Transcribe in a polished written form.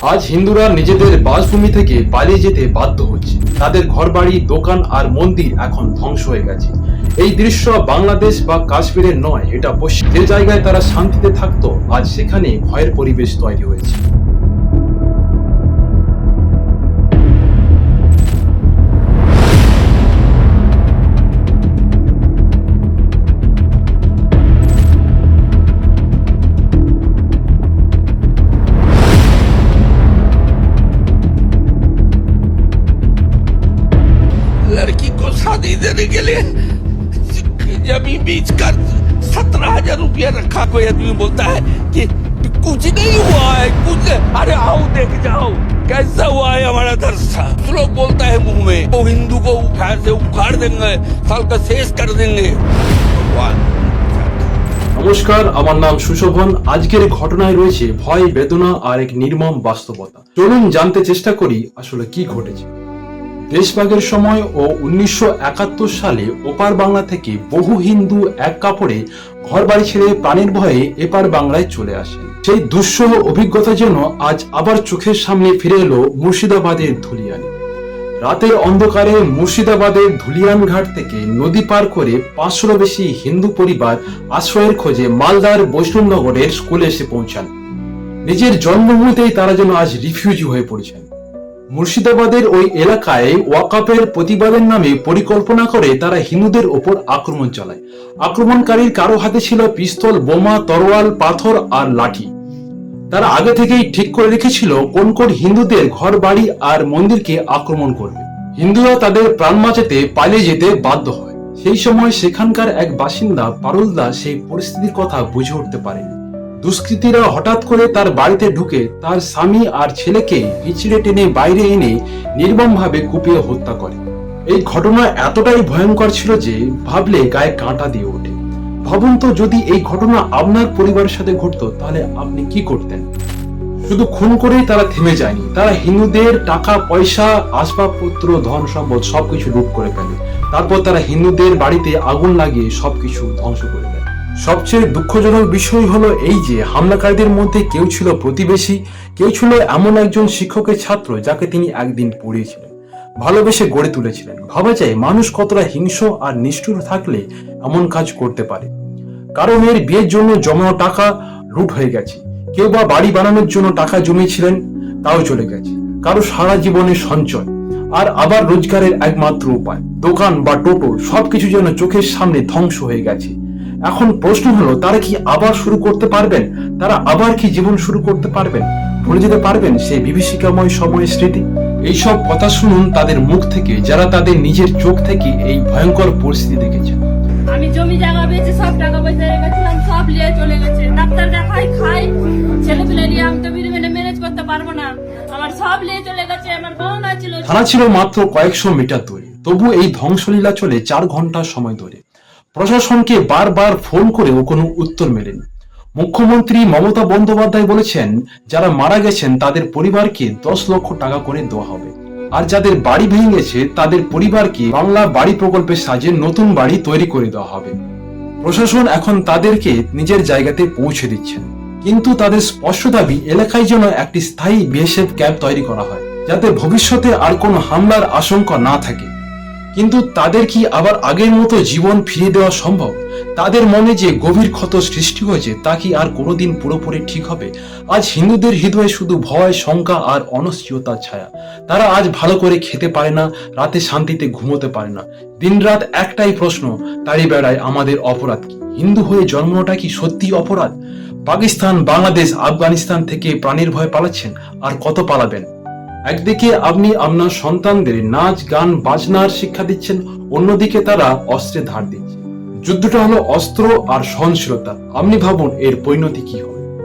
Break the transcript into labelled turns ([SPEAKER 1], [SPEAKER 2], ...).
[SPEAKER 1] আজ হিন্দুরা নিজেদের বাসভূমি থেকে পালিয়ে যেতে বাধ্য হচ্ছে। তাদের ঘরবাড়ি, দোকান আর মন্দির এখন ধ্বংস হয়ে গেছে। এই দৃশ্য বাংলাদেশ বা কাশ্মীরের নয়, এটা পশ্চিম। যে জায়গায় তারা শান্তিতে থাকতো, আজ সেখানে ভয়ের পরিবেশ তৈরি হয়েছে।
[SPEAKER 2] लड़की को शादी देने के लिए जमीन बेच कर 17,000 रुपया रखा। कोई आदमी बोलता है कि कुछ नहीं हुआ है, कुछ। अरे आओ देख जाओ कैसा हुआ है हमारा दरसा। लोग बोलता है मुंह में वो हिंदू को से उखाड़ देंगे, साल का शेष कर देंगे।
[SPEAKER 1] নমস্কার, আমার নাম সুশোভন। আজকের ঘটনায় রয়েছে ভয়, বেদনা আর এক নির্মম বাস্তবতা। চলুন জানতে চেষ্টা করি আসলে কি ঘটেছে। দেশভাগের সময় ও 1971 সালে ওপার বাংলা থেকে বহু হিন্দু এক কাপড়ে ঘর বাড়ি ছেড়ে প্রাণের ভয়ে এপার বাংলায় চলে আসে। সেই দুঃসহ অভিজ্ঞতা যেন আজ আবার চোখের সামনে ফিরে এলো মুর্শিদাবাদের ধুলিয়ানে। রাতের অন্ধকারে মুর্শিদাবাদের ধুলিয়ান ঘাট থেকে নদী পার করে 500 বেশি হিন্দু পরিবার আশ্রয়ের খোঁজে মালদার বৈষ্ণবনগরের স্কুলে এসে পৌঁছান। নিজের জন্মভূমিতেই তারা যেন আজ রিফিউজি হয়ে পড়েছেন। মুর্শিদাবাদের ওই এলাকায় ওয়াকাফের প্রতিবাদের নামে পরিকল্পনা করে তারা হিন্দুদের ওপর আক্রমণ চালায়। আক্রমণকারীর কারো হাতে ছিল পিস্তল, বোমা, তরোয়াল, পাথর আর লাঠি। তারা আগে থেকেই ঠিক করে রেখেছিল কোন কোন হিন্দুদের ঘর বাড়ি আর মন্দিরকে আক্রমণ করবে। হিন্দুরা তাদের প্রাণ বাঁচাতে পালিয়ে যেতে বাধ্য হয়। সেই সময় সেখানকার এক বাসিন্দা পারুলদা সেই পরিস্থিতির কথা বুঝে উঠতে পারেনি। দুষ্কৃতীরা হঠাৎ করে তার বাড়িতে ঢুকে তার স্বামী আর ছেলেকে হিচড়ে টেনে বাইরে এনে নির্মমভাবে কুপিয়ে হত্যা করে। এই ঘটনা এতটাই ভয়ঙ্কর ছিল যে ভাবলে গায়ে কাঁটা দিয়ে ওঠে। ভাবুন তো, যদি এই ঘটনা আপনার পরিবারের সাথে ঘটতো তাহলে আপনি কি করতেন? শুধু খুন করেই তারা থেমে যায়নি, তারা হিন্দুদের টাকা পয়সা, আসবাবপত্র, ধন সম্পদ সবকিছু লুট করে ফেলে। তারপর তারা হিন্দুদের বাড়িতে আগুন লাগিয়ে সবকিছু ধ্বংস করে দেয়। সবচেয়ে দুঃখজনক বিষয় হলো এই যে হামলাকারীদের মধ্যে কেউ ছিল প্রতিবেশী, কেউ ছিল এমন একজন শিক্ষকের ছাত্র যাকে তিনি একদিন পড়িয়েছিলেন, ভালোবেসে গড়ে তুলেছিলেন। ভাবা যায় মানুষ কতটা হিংস্র আর নিষ্ঠুর থাকলে এমন কাজ করতে পারে। কারো মেয়ের বিয়ের জন্য জমানো টাকা লুট হয়ে গেছে, কেউ বা বাড়ি বানানোর জন্য টাকা জমিয়েছিলেন, তাও চলে গেছে। কারো সারা জীবনের সঞ্চয় আর আবার রোজগারের একমাত্র উপায় দোকান বা টোটো সবকিছু যেন চোখের সামনে ধ্বংস হয়ে গেছে। এখন প্রশ্ন হলো, তারা কি আবার শুরু করতে পারবেন? তারা আবার কি জীবন শুরু করতে পারবেন? ভুলে যেতে পারবেন সেই বিভীষিকাময় সময়ের স্মৃতি? এইসব কথা শুনুন তাদের মুখ থেকে, যারা তাদের নিজের চোখ থেকে এই ভয়ঙ্কর পরিস্থিতি দেখেছেন।
[SPEAKER 3] আমি জমি জায়গা বেচে সব টাকা পয়সা রেখেছিলাম, সব নিয়ে চলে গেছে। ডাক্তার দেখাই, খাই, ছেলে পেলে নিয়ে আমি তো ম্যানেজ করতে পারবো না। আমার সব নিয়ে চলে গেছে। আমার গহনা ছিল,
[SPEAKER 1] থানা ছিল মাত্র কয়েকশো মিটার দূরে। তবু এই ধ্বংসলীলা চলে 4 ঘন্টা সময় ধরে। প্রশাসনকে বারবার ফোন করেও কোনো উত্তর মেলেনি। মুখ্যমন্ত্রী মমতা বন্দ্যোপাধ্যায় বলেছেন, যারা মারা গেছেন তাদের পরিবারকে 10 লক্ষ টাকা করে দেওয়া হবে, আর যাদের বাড়ি ভেঙে গেছে তাদের পরিবারকে বাংলা বাড়ি প্রকল্পের সাহায্যে নতুন বাড়ি তৈরি করে দেওয়া হবে। প্রশাসন এখন তাদেরকে নিজের জায়গাতে পৌঁছে দিচ্ছেন, কিন্তু তাদের স্পষ্ট দাবি এলাকায় যেন একটি স্থায়ী বিএসএফ ক্যাম্প তৈরি করা হয়, যাতে ভবিষ্যতে আর কোনো হামলার আশঙ্কা না থাকে। কিন্তু তাদের কি আবার আগের মতো জীবন ফিরিয়ে দেওয়া সম্ভব? তাদের মনে যে গভীর ক্ষত সৃষ্টি হয়েছে তা কি আর কোনোদিন পুরোপুরি ঠিক হবে? আজ হিন্দুদের হৃদয়ে শুধু ভয়, শঙ্কা আর অনিশ্চয়তার ছায়া। তারা আজ ভালো করে খেতে পারে না, রাতে শান্তিতে ঘুমোতে পারে না। দিনরাত একটাই প্রশ্ন তাড়িয়ে বেড়ায়, আমাদের অপরাধ কি? হিন্দু হয়ে জন্মটা কি সত্যি অপরাধ? পাকিস্তান, বাংলাদেশ, আফগানিস্তান থেকে প্রাণের ভয় পালাচ্ছেন, আর কত পালাবেন? একদিকে আপনি আপনার সন্তানদের নাচ, গান, বাজনার শিক্ষা দিচ্ছেন, অন্যদিকে তারা অস্ত্রে ধার দিচ্ছে। যুদ্ধটা হলো অস্ত্র আর সহনশীলতা। আপনি ভাবুন এর পরিণতি কি হবে।